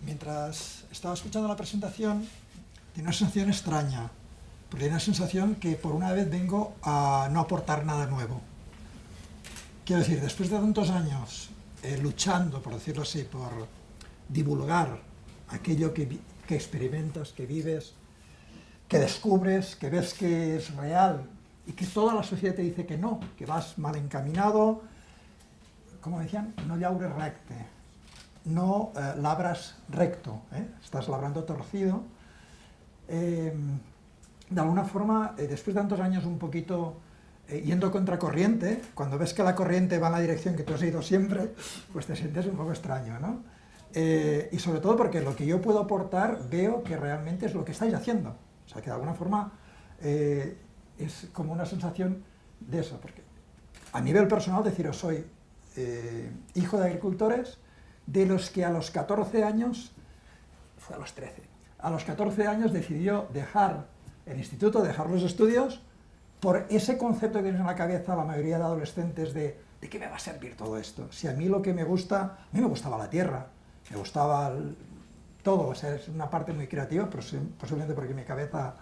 mientras estaba escuchando la presentación, tenía una sensación extraña, porque tenía una sensación que por una vez vengo a no aportar nada nuevo. Quiero decir, después de tantos años luchando, por decirlo así, por divulgar aquello que experimentas, que vives, que descubres, que ves que es real y que toda la sociedad te dice que no, que vas mal encaminado, como decían, no llaures recte, no labras recto, estás labrando torcido. De alguna forma, después de tantos años un poquito yendo contracorriente, cuando ves que la corriente va en la dirección que tú has ido siempre, pues te sientes un poco extraño, ¿no? Y sobre todo porque lo que yo puedo aportar veo que realmente es lo que estáis haciendo. O sea, que de alguna forma es como una sensación de eso, porque a nivel personal deciros, soy hijo de agricultores, de los que a los 14 años, fue a los 13, a los 14 años decidió dejar el instituto, dejar los estudios, por ese concepto que tienes en la cabeza la mayoría de adolescentes de qué me va a servir todo esto. Si a mí lo que me gusta, a mí me gustaba la tierra, me gustaba todo, o sea, es una parte muy creativa, pero posiblemente porque mi cabeza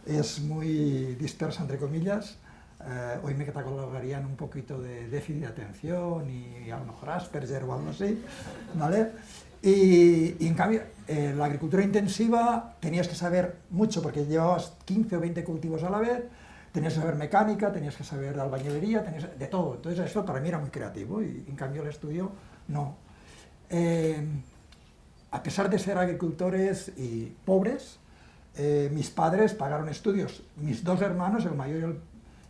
es muy dispersa, entre comillas. Hoy me catalogarían un poquito de déficit de atención y a lo mejor Asperger o algo así, ¿vale? Y en cambio, la agricultura intensiva tenías que saber mucho porque llevabas 15 o 20 cultivos a la vez, tenías que saber mecánica, tenías que saber de albañilería, tenías de todo. Entonces eso para mí era muy creativo y en cambio el estudio no. A pesar de ser agricultores y pobres, mis padres pagaron estudios. Mis dos hermanos, el mayor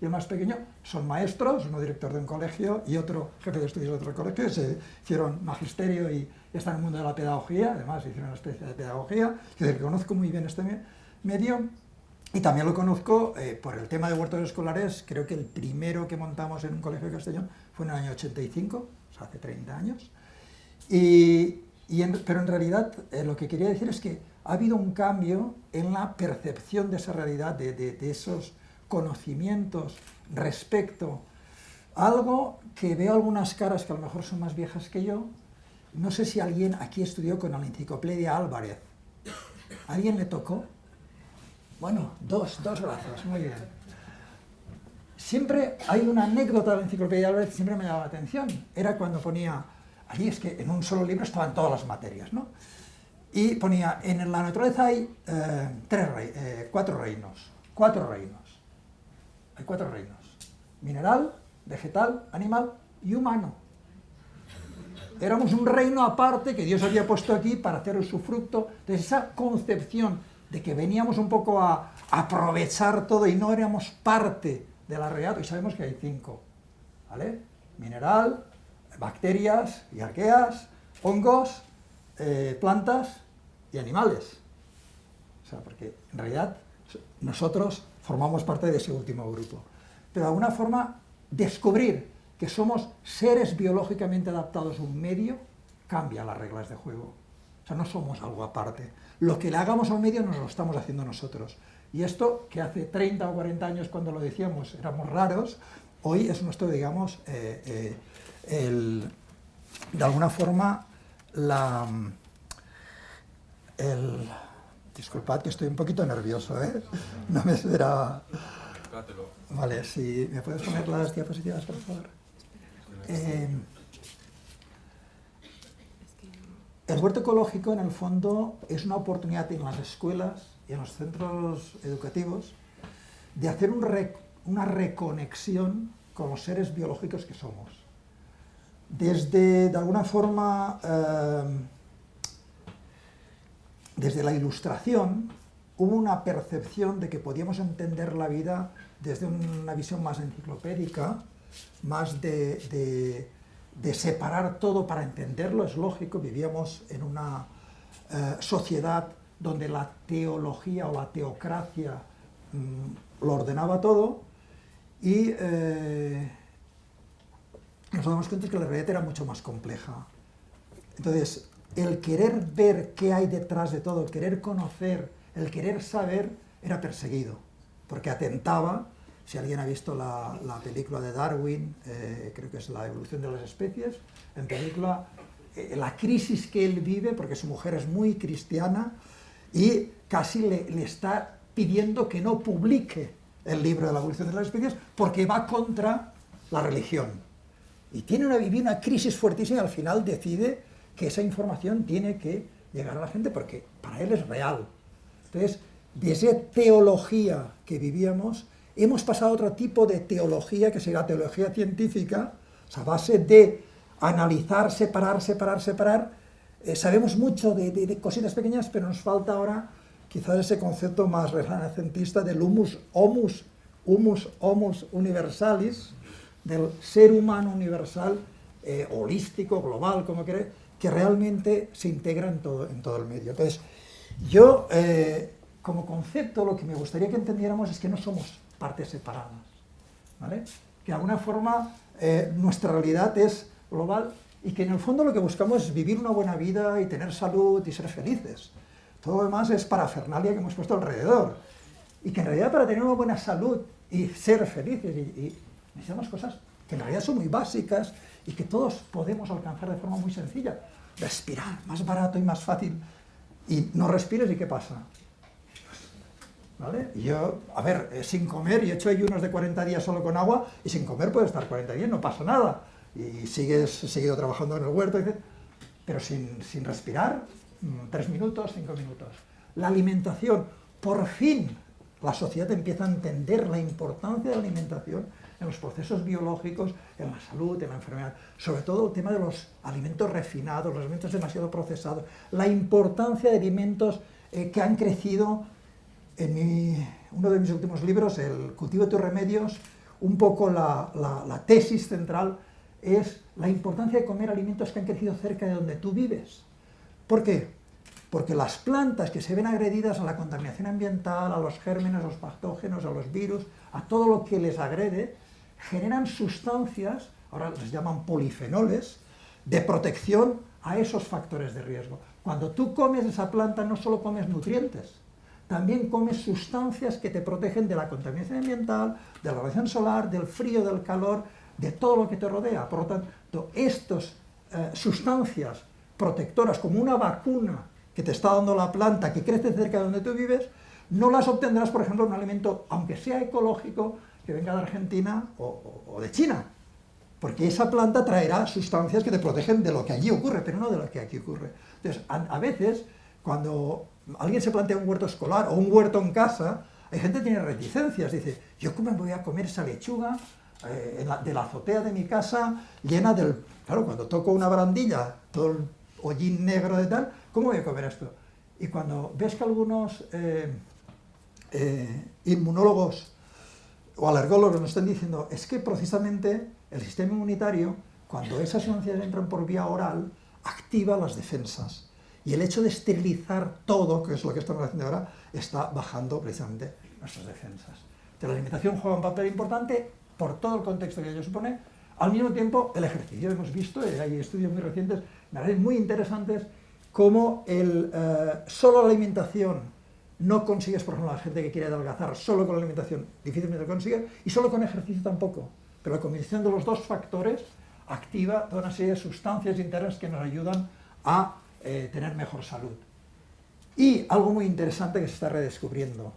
y el más pequeño, son maestros, uno director de un colegio y otro jefe de estudios de otro colegio, se hicieron magisterio y están en el mundo de la pedagogía, además hicieron una especie de pedagogía, es decir, que conozco muy bien este medio, y también lo conozco por el tema de huertos escolares. Creo que el primero que montamos en un colegio de Castellón fue en el año 85, o sea, hace 30 años, pero en realidad lo que quería decir es que ha habido un cambio en la percepción de esa realidad, de esos conocimientos respecto a algo que veo algunas caras que a lo mejor son más viejas que yo. No sé si alguien aquí estudió con la enciclopedia Álvarez. ¿Alguien le tocó? Bueno, dos brazos, muy bien. Siempre hay una anécdota de la enciclopedia Álvarez que siempre me llamaba la atención. Era cuando ponía, allí es que en un solo libro estaban todas las materias, ¿no? Y ponía, en la naturaleza hay cuatro reinos. Hay cuatro reinos: mineral, vegetal, animal y humano. Éramos un reino aparte que Dios había puesto aquí para hacer usufructo. Entonces esa concepción de que veníamos un poco a aprovechar todo y no éramos parte de la realidad, y sabemos que hay 5, ¿vale? Mineral, bacterias y arqueas, hongos, plantas y animales. O sea, porque en realidad nosotros formamos parte de ese último grupo. Pero de alguna forma, descubrir que somos seres biológicamente adaptados a un medio cambia las reglas de juego. O sea, no somos algo aparte. Lo que le hagamos a un medio nos lo estamos haciendo nosotros. Y esto, que hace 30 o 40 años cuando lo decíamos éramos raros, hoy es nuestro, digamos, de alguna forma, disculpad que estoy un poquito nervioso, ¿eh? No me esperaba. Vale, si me puedes poner las diapositivas, por favor. El huerto ecológico, en el fondo, es una oportunidad en las escuelas y en los centros educativos de hacer una reconexión con los seres biológicos que somos. Desde, de alguna forma, desde la Ilustración, hubo una percepción de que podíamos entender la vida desde una visión más enciclopédica, más de separar todo para entenderlo. Es lógico, vivíamos en una sociedad donde la teología o la teocracia lo ordenaba todo, y nos damos cuenta que la realidad era mucho más compleja. Entonces, el querer ver qué hay detrás de todo, el querer conocer, el querer saber, era perseguido, porque atentaba. Si alguien ha visto la película de Darwin, creo que es La evolución de las especies, en película la crisis que él vive, porque su mujer es muy cristiana, y casi le está pidiendo que no publique el libro de la evolución de las especies, porque va contra la religión. Y vive una crisis fuertísima y al final decide que esa información tiene que llegar a la gente, porque para él es real. Entonces, de esa teología que vivíamos, hemos pasado a otro tipo de teología, que sería la teología científica, a base de analizar, separar. Sabemos mucho de cositas pequeñas, pero nos falta ahora quizás ese concepto más renacentista del humus homus universalis, del ser humano universal, holístico, global, como queréis, que realmente se integra en todo el medio. Entonces, yo, como concepto, lo que me gustaría que entendiéramos es que no somos partes separadas, ¿vale? Que de alguna forma nuestra realidad es global y que en el fondo lo que buscamos es vivir una buena vida y tener salud y ser felices. Todo lo demás es parafernalia que hemos puesto alrededor. Y que en realidad para tener una buena salud y ser felices y necesitamos cosas que en realidad son muy básicas y que todos podemos alcanzar de forma muy sencilla. Respirar, más barato y más fácil. Y no respires y ¿qué pasa? ¿Vale? Yo, sin comer, yo he hecho ayunos de 40 días solo con agua y sin comer puedes estar 40 días, no pasa nada. Y seguido trabajando en el huerto, etc. Pero sin respirar, 3 minutos, 5 minutos. La alimentación, por fin la sociedad empieza a entender la importancia de la alimentación en los procesos biológicos, en la salud, en la enfermedad. Sobre todo el tema de los alimentos refinados, los alimentos demasiado procesados, la importancia de alimentos que han crecido. En uno de mis últimos libros, El cultivo de tus remedios, un poco la tesis central es la importancia de comer alimentos que han crecido cerca de donde tú vives. ¿Por qué? Porque las plantas que se ven agredidas a la contaminación ambiental, a los gérmenes, a los patógenos, a los virus, a todo lo que les agrede, generan sustancias, ahora les llaman polifenoles, de protección a esos factores de riesgo. Cuando tú comes esa planta no solo comes nutrientes, también comes sustancias que te protegen de la contaminación ambiental, de la radiación solar, del frío, del calor, de todo lo que te rodea. Por lo tanto, estas sustancias protectoras, como una vacuna que te está dando la planta que crece cerca de donde tú vives, no las obtendrás, por ejemplo, en un alimento, aunque sea ecológico, que venga de Argentina o de China. Porque esa planta traerá sustancias que te protegen de lo que allí ocurre, pero no de lo que aquí ocurre. Entonces, a veces, cuando alguien se plantea un huerto escolar o un huerto en casa, hay gente que tiene reticencias. Dice, ¿yo cómo me voy a comer esa lechuga de la azotea de mi casa llena del... Claro, cuando toco una barandilla, todo el hollín negro de tal, ¿cómo voy a comer esto? Y cuando ves que algunos inmunólogos o alergólogos nos están diciendo, es que precisamente el sistema inmunitario, cuando esas sustancias entran por vía oral, activa las defensas. Y el hecho de esterilizar todo, que es lo que estamos haciendo ahora, está bajando precisamente nuestras defensas. Entonces, la alimentación juega un papel importante por todo el contexto que ello supone. Al mismo tiempo, el ejercicio. Hemos visto, hay estudios muy recientes, me parecen muy interesantes, cómo solo la alimentación no consigues, por ejemplo, la gente que quiere adelgazar, solo con la alimentación difícilmente lo consigue, y solo con ejercicio tampoco. Pero la combinación de los dos factores activa toda una serie de sustancias internas que nos ayudan a tener mejor salud. Y algo muy interesante que se está redescubriendo,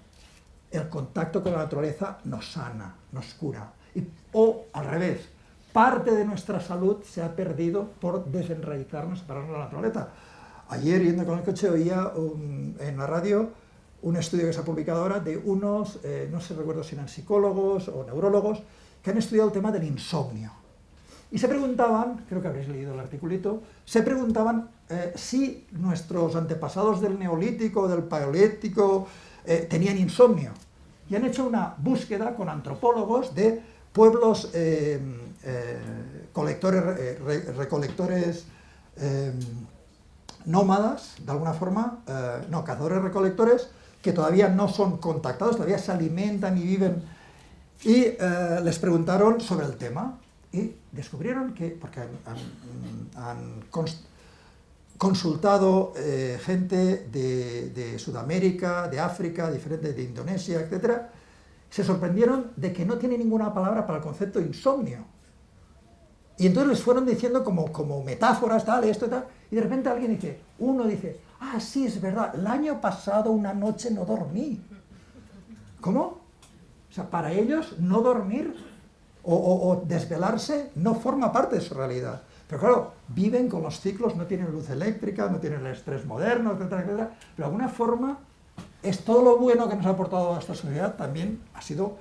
el contacto con la naturaleza nos sana, nos cura. O al revés, parte de nuestra salud se ha perdido por desenraizarnos, separarnos de la naturaleza. Ayer, yendo con el coche, oía en la radio un estudio que se ha publicado ahora de unos, no sé, recuerdo si eran psicólogos o neurólogos, que han estudiado el tema del insomnio. Y se preguntaban, creo que habréis leído el articulito, se preguntaban si nuestros antepasados del Neolítico, del Paleolítico, tenían insomnio. Y han hecho una búsqueda con antropólogos de pueblos recolectores nómadas, de alguna forma, cazadores-recolectores, que todavía no son contactados, todavía se alimentan y viven, y les preguntaron sobre el tema. Y descubrieron que, porque han consultado gente de Sudamérica, de África, diferente de Indonesia, etc., se sorprendieron de que no tiene ninguna palabra para el concepto de insomnio. Y entonces les fueron diciendo como metáforas, tal, esto y tal, y de repente uno dice, ah, sí, es verdad, el año pasado una noche no dormí. ¿Cómo? O sea, para ellos no dormir o desvelarse no forma parte de su realidad. Pero claro, viven con los ciclos, no tienen luz eléctrica, no tienen el estrés moderno, etcétera, etcétera. Pero de alguna forma, es todo lo bueno que nos ha aportado a esta sociedad también ha sido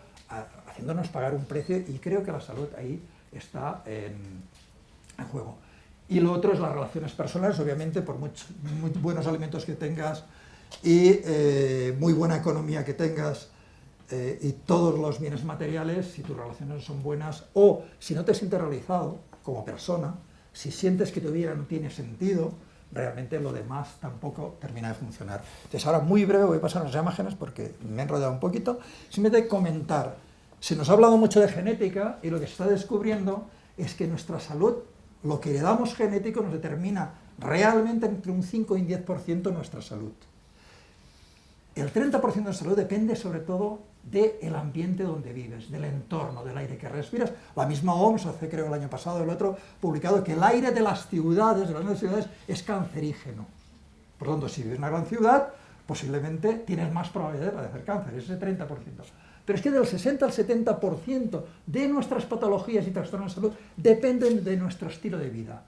haciéndonos pagar un precio, y creo que la salud ahí está en juego. Y lo otro es las relaciones personales, obviamente, por muy buenos alimentos que tengas y muy buena economía que tengas, y todos los bienes materiales, si tus relaciones son buenas, o si no te sientes realizado como persona, si sientes que tu vida no tiene sentido, realmente lo demás tampoco termina de funcionar. Entonces ahora muy breve voy a pasar a las imágenes porque me he enrollado un poquito, simplemente comentar. Se nos ha hablado mucho de genética y lo que se está descubriendo es que nuestra salud, lo que heredamos genético nos determina realmente entre un 5 y un 10% nuestra salud. El 30% de salud depende sobre todo del ambiente donde vives, del entorno, del aire que respiras. La misma OMS, hace creo el año pasado el otro, publicado que el aire de las ciudades, de las grandes ciudades, es cancerígeno. Por lo tanto, si vives en una gran ciudad, posiblemente tienes más probabilidad de padecer cáncer, ese 30%. Pero es que del 60 al 70% de nuestras patologías y trastornos de salud dependen de nuestro estilo de vida.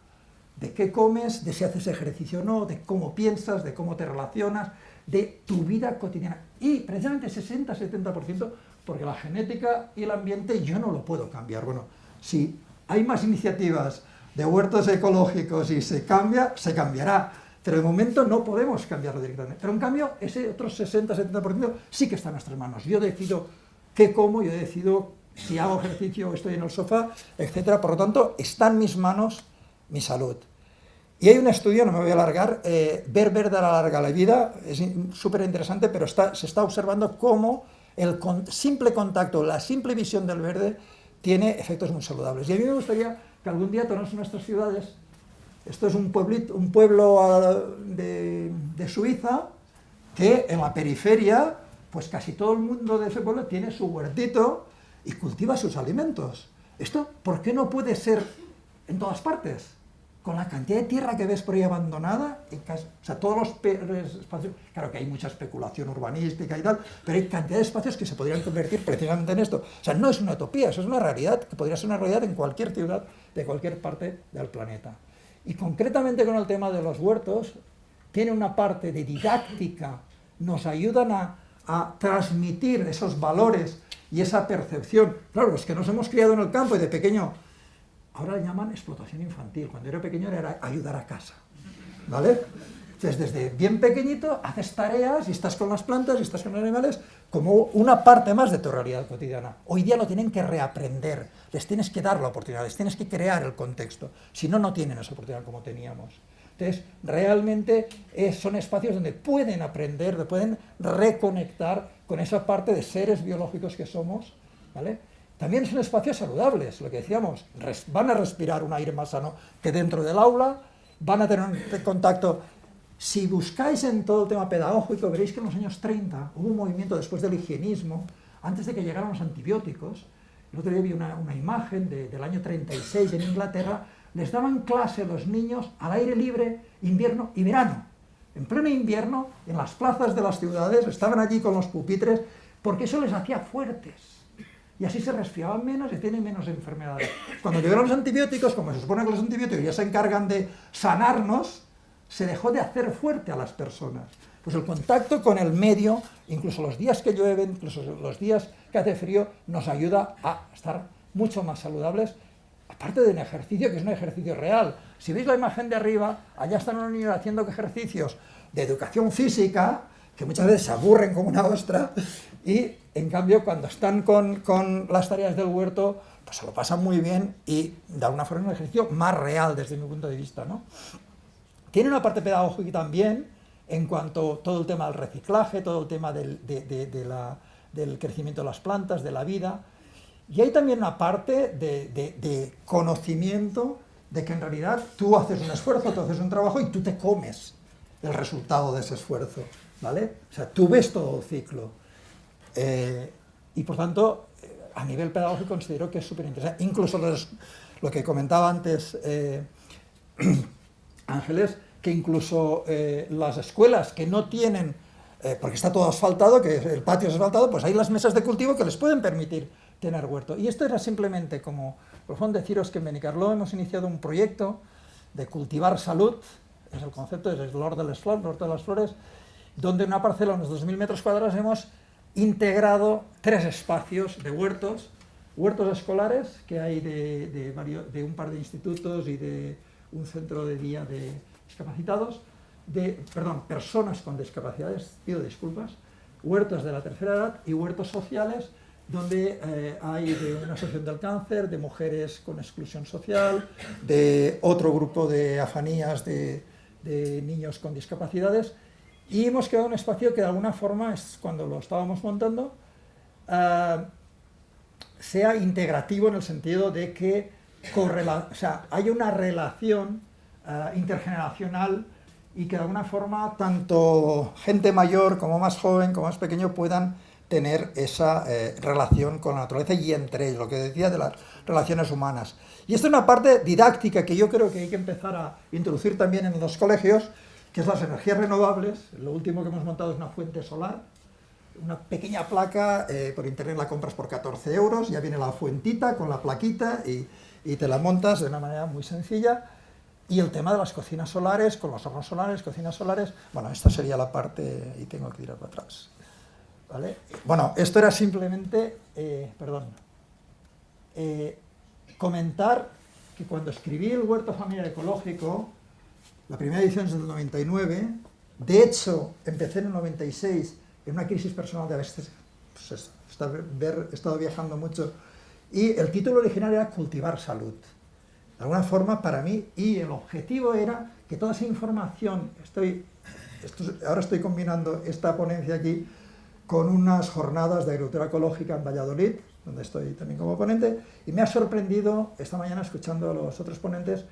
De qué comes, de si haces ejercicio o no, de cómo piensas, de cómo te relacionas, de tu vida cotidiana. Y precisamente 60-70%, porque la genética y el ambiente yo no lo puedo cambiar. Bueno, si hay más iniciativas de huertos ecológicos y se cambia, se cambiará. Pero de momento no podemos cambiarlo directamente. Pero en cambio, ese otro 60-70% sí que está en nuestras manos. Yo decido qué como, yo decido si hago ejercicio o estoy en el sofá, etc. Por lo tanto, está en mis manos mi salud. Y hay un estudio, no me voy a alargar, ver verde alarga la vida, es súper interesante, pero se está observando cómo el simple contacto, la simple visión del verde tiene efectos muy saludables. Y a mí me gustaría que algún día todas nuestras ciudades, esto es un pueblo de Suiza, que en la periferia, pues casi todo el mundo de ese pueblo tiene su huertito y cultiva sus alimentos. ¿Esto por qué no puede ser en todas partes? Con la cantidad de tierra que ves por ahí abandonada, o sea, todos los espacios, claro que hay mucha especulación urbanística y tal, pero hay cantidad de espacios que se podrían convertir precisamente en esto. O sea, no es una utopía, eso es una realidad, que podría ser una realidad en cualquier ciudad de cualquier parte del planeta. Y concretamente con el tema de los huertos, tiene una parte de didáctica, nos ayudan a transmitir esos valores y esa percepción. Claro, los que nos hemos criado en el campo y de pequeño, ahora le llaman explotación infantil. Cuando era pequeño era ayudar a casa, ¿vale? Entonces, desde bien pequeñito haces tareas y estás con las plantas y estás con los animales como una parte más de tu realidad cotidiana. Hoy día lo tienen que reaprender, les tienes que dar la oportunidad, les tienes que crear el contexto. Si no, no tienen esa oportunidad como teníamos. Entonces, realmente son espacios donde pueden aprender, donde pueden reconectar con esa parte de seres biológicos que somos, ¿vale? También son espacios saludables, lo que decíamos, van a respirar un aire más sano que dentro del aula, van a tener un contacto. Si buscáis en todo el tema pedagógico, veréis que en los años 30 hubo un movimiento después del higienismo, antes de que llegaran los antibióticos. El otro día vi una imagen del año 36 en Inglaterra, les daban clase a los niños al aire libre, invierno y verano. En pleno invierno, en las plazas de las ciudades, estaban allí con los pupitres, porque eso les hacía fuertes. Y así se resfriaban menos y tienen menos enfermedades. Cuando llegaron los antibióticos, como se supone que los antibióticos ya se encargan de sanarnos, se dejó de hacer fuerte a las personas. Pues el contacto con el medio, incluso los días que llueven, incluso los días que hace frío, nos ayuda a estar mucho más saludables, aparte del ejercicio, que es un ejercicio real. Si veis la imagen de arriba, allá están unos niños haciendo ejercicios de educación física, que muchas veces se aburren como una ostra, y en cambio cuando están con las tareas del huerto, pues se lo pasan muy bien y de alguna forma es un ejercicio más real desde mi punto de vista, ¿no? Tiene una parte pedagógica también en cuanto a todo el tema del reciclaje, todo el tema del crecimiento de las plantas, de la vida, y hay también una parte de conocimiento de que en realidad tú haces un esfuerzo, tú haces un trabajo y tú te comes el resultado de ese esfuerzo, ¿vale? O sea, tú ves todo el ciclo. Y por tanto, a nivel pedagógico considero que es súper interesante. Incluso lo que comentaba antes Ángeles, que incluso las escuelas que no tienen, porque está todo asfaltado, que el patio es asfaltado, pues hay las mesas de cultivo que les pueden permitir tener huerto. Y esto era simplemente como, por favor, deciros que en Benicarló hemos iniciado un proyecto de cultivar salud, es el concepto, es el l'hort de las flores, donde en una parcela de unos 2.000 metros cuadrados hemos integrado 3 espacios de huertos escolares que hay de un par de institutos y de un centro de día de discapacitados, personas con discapacidades, pido disculpas, huertos de la tercera edad y huertos sociales donde hay de una asociación del cáncer, de mujeres con exclusión social, de otro grupo de afanías de niños con discapacidades, y hemos creado un espacio que de alguna forma, cuando lo estábamos montando, sea integrativo en el sentido de que hay una relación intergeneracional y que de alguna forma tanto gente mayor como más joven, como más pequeño puedan tener esa relación con la naturaleza y entre ellos, lo que decía de las relaciones humanas. Y esta es una parte didáctica que yo creo que hay que empezar a introducir también en los colegios, que es las energías renovables. Lo último que hemos montado es una fuente solar, una pequeña placa, por internet la compras por 14 euros, ya viene la fuentita con la plaquita y te la montas de una manera muy sencilla. Y el tema de las cocinas solares, con los hornos solares, cocinas solares, bueno, esta sería la parte, y tengo que tirar para atrás. ¿Vale? Bueno, esto era simplemente, comentar que cuando escribí el Huerto Familiar Ecológico, la primera edición es del 99, de hecho empecé en el 96 en una crisis personal de haber estado viajando mucho, y el título original era Cultivar Salud. De alguna forma, para mí, y el objetivo era que toda esa información, ahora estoy combinando esta ponencia aquí con unas jornadas de agricultura ecológica en Valladolid, donde estoy también como ponente, y me ha sorprendido esta mañana, escuchando a los otros ponentes,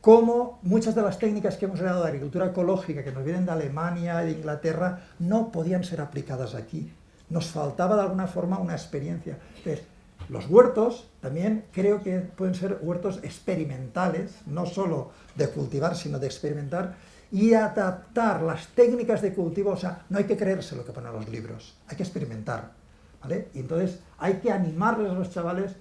cómo muchas de las técnicas que hemos creado de agricultura ecológica, que nos vienen de Alemania y de Inglaterra, no podían ser aplicadas aquí. Nos faltaba de alguna forma una experiencia. Entonces, los huertos también creo que pueden ser huertos experimentales, no solo de cultivar, sino de experimentar, y adaptar las técnicas de cultivo. O sea, no hay que creerse lo que ponen los libros, hay que experimentar, ¿vale? Y entonces hay que animarles a los chavales.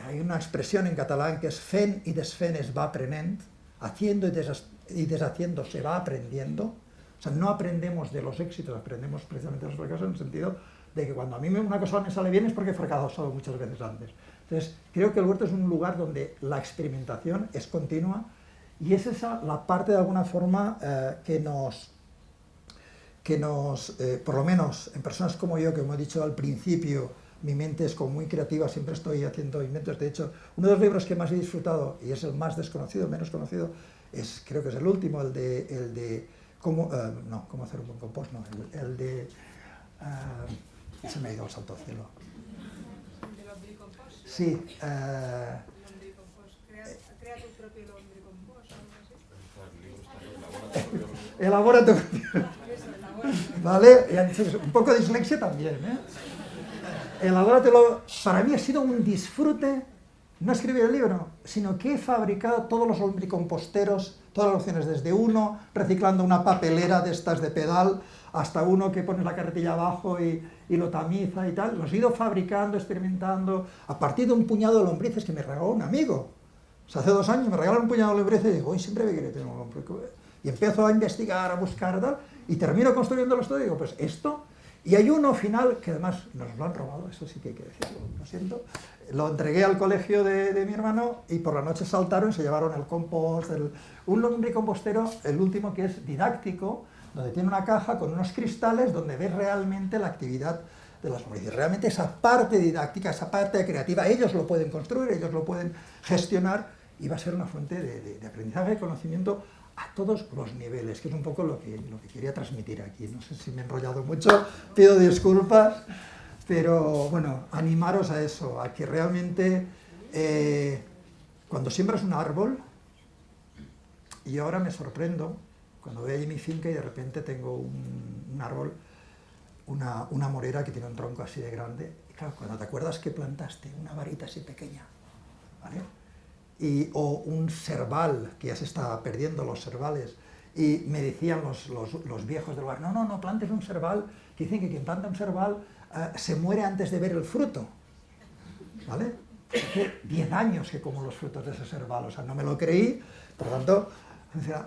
Hay una expresión en catalán que es fent i desfent es va aprenent, haciendo y deshaciendo se va aprendiendo. O sea, no aprendemos de los éxitos, aprendemos precisamente de los fracasos, en el sentido de que cuando a mí una cosa me sale bien es porque he fracasado muchas veces antes. Entonces, creo que el huerto es un lugar donde la experimentación es continua, y es esa la parte de alguna forma que nos por lo menos en personas como yo, que como he dicho al principio, mi mente es como muy creativa, siempre estoy haciendo inventos. De hecho, uno de los libros que más he disfrutado, y es el más desconocido, menos conocido, creo que es el último, el de cómo hacer un buen compost, no, el de se me ha ido el salto al cielo. ¿El lombricompost? Sí. Crea tu propio lombricompost, algo así. Elabora tu propio. ¿Vale? Un poco de dislexia también, ¿eh? Elabóratelo. Para mí ha sido un disfrute no escribir el libro, sino que he fabricado todos los lombricomposteros, todas las opciones, desde uno reciclando una papelera de estas de pedal, hasta uno que pones la carretilla abajo y lo tamiza y tal. Los he ido fabricando, experimentando, a partir de un puñado de lombrices que me regaló un amigo. O sea, hace 2 años me regalaron un puñado de lombrices y digo, hoy siempre me quería tener un lombriz. Y empiezo a investigar, a buscar tal, y termino construyéndolo todo y digo, pues esto. Y hay uno final, que además nos lo han robado, eso sí que hay que decirlo, lo siento. Lo entregué al colegio de mi hermano y por la noche saltaron y se llevaron el compost, un lombricompostero, el último, que es didáctico, donde tiene una caja con unos cristales donde ves realmente la actividad de las lombrices. Realmente esa parte didáctica, esa parte creativa, ellos lo pueden construir, ellos lo pueden gestionar, y va a ser una fuente de aprendizaje y conocimiento a todos los niveles, que es un poco lo que quería transmitir aquí. No sé si me he enrollado mucho, pido disculpas, pero bueno, animaros a eso, a que realmente cuando siembras un árbol, y ahora me sorprendo cuando veo ahí mi finca y de repente tengo un árbol, una morera que tiene un tronco así de grande, Y claro, cuando te acuerdas que plantaste una varita así pequeña, ¿vale? O un serval, que ya se está perdiendo los servales, y me decían los viejos del barrio, no plantes un serval, que dicen que quien planta un serval se muere antes de ver el fruto, ¿vale? Hace 10 años que como los frutos de ese serval, o sea, no me lo creí, por lo tanto,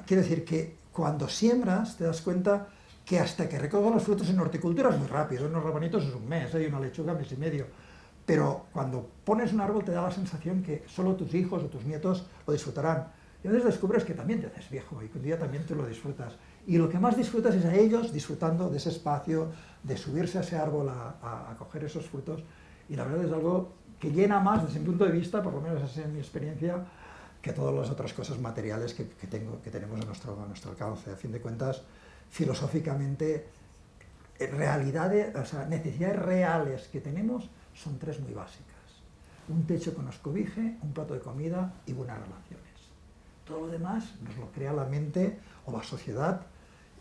quiero decir que cuando siembras te das cuenta que hasta que recoges los frutos en horticultura es muy rápido, unos rabanitos es un mes, y una lechuga mes y medio, pero cuando pones un árbol te da la sensación que solo tus hijos o tus nietos lo disfrutarán. Y entonces descubres que también te haces viejo y que un día también tú lo disfrutas. Y lo que más disfrutas es a ellos disfrutando de ese espacio, de subirse a ese árbol a coger esos frutos. Y la verdad es algo que llena más desde mi punto de vista, por lo menos esa es mi experiencia, que todas las otras cosas materiales que tenemos a nuestro alcance. A fin de cuentas, filosóficamente, necesidades reales que tenemos son 3 muy básicas. Un techo que nos cobije, un plato de comida y buenas relaciones. Todo lo demás nos lo crea la mente o la sociedad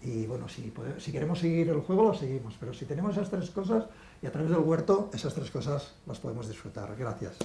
y bueno, si queremos seguir el juego lo seguimos, pero si tenemos esas 3 cosas y a través del huerto esas 3 cosas las podemos disfrutar. Gracias.